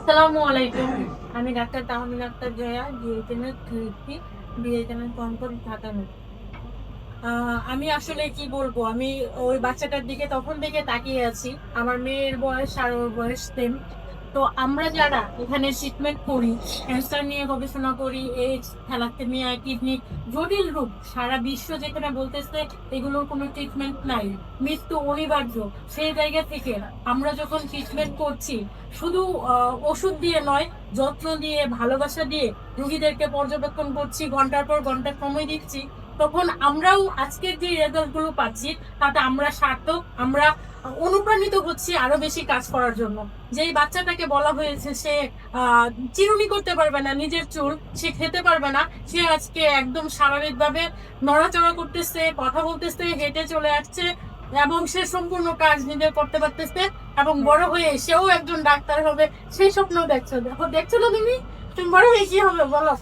আসসালামু আলাইকুম। আমি ডাক্তার তাহমিনা আক্তার জয়া, জিএইচএমএস ধুরুপটি, বিএইচএমএস কনকর, ঢাকা মেডিকেল। আমি আসলে কি বলবো, আমি ওই বাচ্চাটার দিকে তখন থেকে তাকিয়ে আছি। আমার মেয়ের বয়স আর ওর বয়স সেম। তো আমরা যারা এখানে ট্রিটমেন্ট করি, ক্যান্সার নিয়ে গবেষণা করি, এইডস, থ্যালাসেমিয়া, কিডনি, জটিল রোগ সারা বিশ্ব যেখানে বলতেছে এগুলোর কোনো ট্রিটমেন্ট নাই, মৃত্যু অনিবার্য, সেই জায়গা থেকে আমরা যখন ট্রিটমেন্ট করছি, শুধু ওষুধ দিয়ে নয়, যত্ন দিয়ে, ভালোবাসা দিয়ে রোগীদেরকে পর্যবেক্ষণ করছি, ঘন্টার পর ঘন্টা সময় দিচ্ছি, তখন আমরাও আজকের যে রেজাল্ট গুলো পাচ্ছি তাতে আমরা সার্থক, আমরা অনুপ্রাণিত হচ্ছি আরো বেশি কাজ করার জন্য। যেই বাচ্চাটাকে বলা হয়েছে সে চিরুনি করতে পারবে না, নিজের চুল সে খেতে পারবে না, সে আজকে একদম স্বাভাবিকভাবে নড়াচড়া করতেছে, কথা বলতেছে, হেঁটে চলে আসছে, এবং সে সম্পূর্ণ কাজ নিজে করতে পারতেছে, এবং বড় হয়ে সেও একজন ডাক্তার হবে সেই স্বপ্ন দেখছো। দেখছো না তুমি, তুমি বড় হয়ে কি হবে বলো?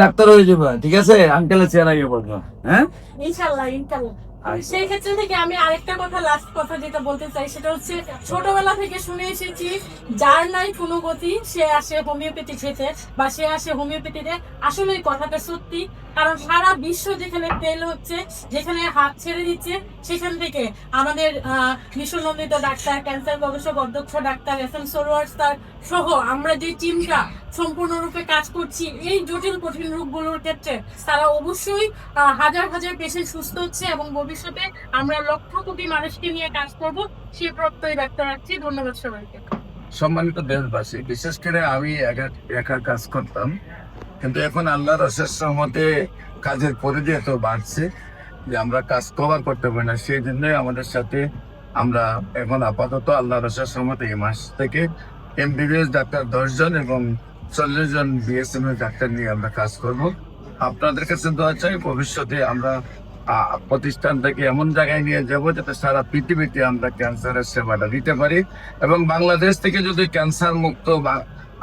ডাক্তার হয়ে যাবে, ঠিক আছে? আঙ্কেলের চেহারা বলবো। হ্যাঁ, ইনশাল্লাহ ইনশাল্লাহ। সেই ক্ষেত্রে থেকে আমি আরেকটা কথা, লাস্ট কথা যেটা বলতে চাই সেটা হচ্ছে, ছোটবেলা থেকে শুনে এসেছি যার নাই কোনো গতি সে আসে হোমিওপ্যাথি খেতে, বা সে আসে হোমিওপ্যাথিতে। আসলে এই কথাটা সত্যি, কারণ সারা বিশ্ব যেখানে ফেল হচ্ছে, যেখানে হাত ছেড়ে দিচ্ছে, সেখান থেকে আমাদের মিশনন্দিত ডাক্তার, ক্যান্সার গবেষক অধ্যক্ষ ডাক্তার এস.এম. সরোয়ার স্যার সহ আমরা যে টিমটা সম্পূর্ণরূপে কাজ করছি এই জটিল কঠিন রোগগুলোর ক্ষেত্রে, তারা অবশ্যই হাজার হাজার পেশেন্ট সুস্থ হচ্ছে, এবং ভবিষ্যতে আমরা লক্ষ কোটি মানুষকে নিয়ে কাজ করব সেই প্রত্যয় ব্যক্ত রাখছি। ধন্যবাদ সবাইকে। সম্মানিত দেশবাসী, বিশেষ করে আমি একা কাজ করতাম, কিন্তু এখন আল্লাহর অশেষ রহমতে কাজের পরিধি এত বাড়ছে যে আমরা কাজ কভার করতে পারি না। সেই জন্যই আমাদের সাথে আমরা এখন আপাতত আল্লাহর অশেষ রহমতে এই মাস থেকে এমবিবিএস ডাক্তার 10 জন এবং 40 জন বিএসএমএস ডাক্তার নিয়ে আমরা কাজ করব। আপনাদের কাছে দোয়া চাই, ভবিষ্যতে আমরা প্রতিষ্ঠানটাকে এমন জায়গায় নিয়ে যাব যাতে সারা পৃথিবীতে আমরা ক্যান্সারের সেবাটা দিতে পারি, এবং বাংলাদেশ থেকে যদি ক্যান্সার মুক্ত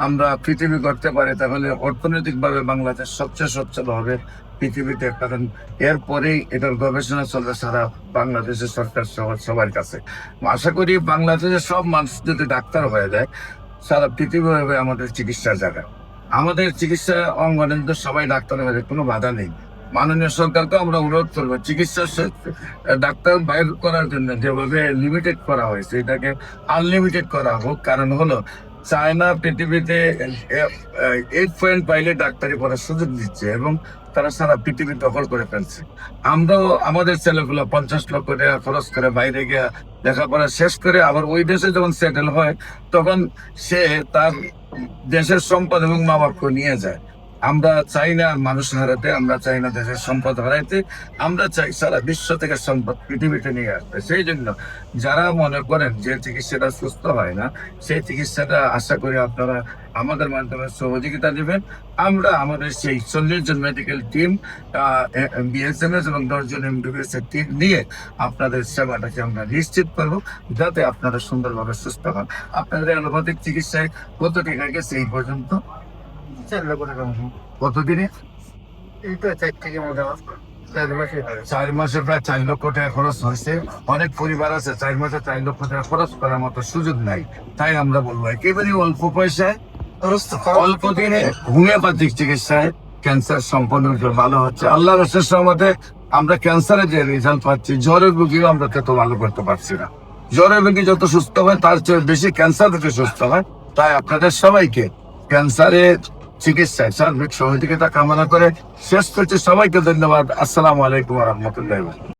আমরা পৃথিবী করতে পারি, তাহলে অর্থনৈতিকভাবে বাংলাদেশ সবচেয়ে সচ্ছল হবে পৃথিবীতে। কারণ এরপরেই এটার গবেষণা চলবে সারা বাংলাদেশের সরকার সবার কাছে। আশা করি বাংলাদেশের সব মানুষ যদি ডাক্তার হয়ে যায়, সারা পৃথিবী হবে আমাদের চিকিৎসার জায়গা। আমাদের চিকিৎসা অঙ্গনে সবাই ডাক্তার হয়ে যায়, কোনো বাধা নেই। মাননীয় সরকারকে আমরা অনুরোধ করবো, চিকিৎসা ডাক্তার বাইর করার জন্য যেভাবে লিমিটেড করা হয়েছে এটাকে আনলিমিটেড করা হোক। কারণ হলো, চায়না পৃথিবীতে 8 পয়েন্ট পাইলে ডাক্তারি পড়ার সুযোগ দিচ্ছে, এবং তারা সারা পৃথিবী দখল করে ফেলছে। আমরাও আমাদের ছেলেগুলো 50 লক্ষ টাকা খরচ করে বাইরে গিয়ে লেখাপড়া শেষ করে আবার ওই দেশে যখন সেটেল হয়, তখন সে তার দেশের সম্পদ এবং মা বাপকে নিয়ে যায়। আমরা চাই না মানুষ হারাতে, আমরা চাই না দেশের সম্পদ হারাইতে, আমরা চাই সারা বিশ্ব থেকে সম্পদ পৃথিবীতে নিয়ে আসতে। সেই জন্য যারা মনে করেন যে চিকিৎসাটা সুস্থ হয় না, সেই চিকিৎসাটা আশা করি আপনারা আমাদের মাধ্যমে সহযোগিতা দেবেন। আমরা আমাদের সেই 40 জন মেডিকেল টিম, বিএসএমএস এবং 10 জন এমবিবিএস এর টিম নিয়ে আপনাদের সেবাটাকে আমরা নিশ্চিত করবো, যাতে আপনারা সুন্দরভাবে সুস্থ হন। আপনাদের অ্যালোপ্যাথিক চিকিৎসায় কত টাকা গেছে এই পর্যন্ত? 4 লক্ষ টাকা। কতদিনে? এই তো 4 থেকে মোটামুটি 4 মাসে। 4 মাসে প্রায় 4 লক্ষ টাকা খরচ হয়েছে। অনেক পরিবার আছে 4 মাসে 4 লক্ষ টাকা খরচ করার মতো সুযোগ নাই। তাই আমরা বলবো একেবারে অল্প পয়সায়, অল্প দিনে হোমিওপ্যাথিক চিকিৎসায় ক্যান্সার সম্পন্ন ভালো হচ্ছে। আল্লাহর অশেষ রহমতে আমরা ক্যান্সারের যে রেজাল্ট পাচ্ছি, জ্বরের রোগীও আমরা তত ভালো করতে পারছি না। জ্বরের রোগী যত সুস্থ হয় তার চেয়ে বেশি ক্যান্সার রোগী সুস্থ হয়। তাই আপনাদের সবাইকে ক্যান্সারের চিকিৎসায় সার্বিক সহযোগিতা কামনা করে শেষ করছি। সবাইকে ধন্যবাদ। আসসালামু আলাইকুম ওয়া রাহমাতুল্লাহি।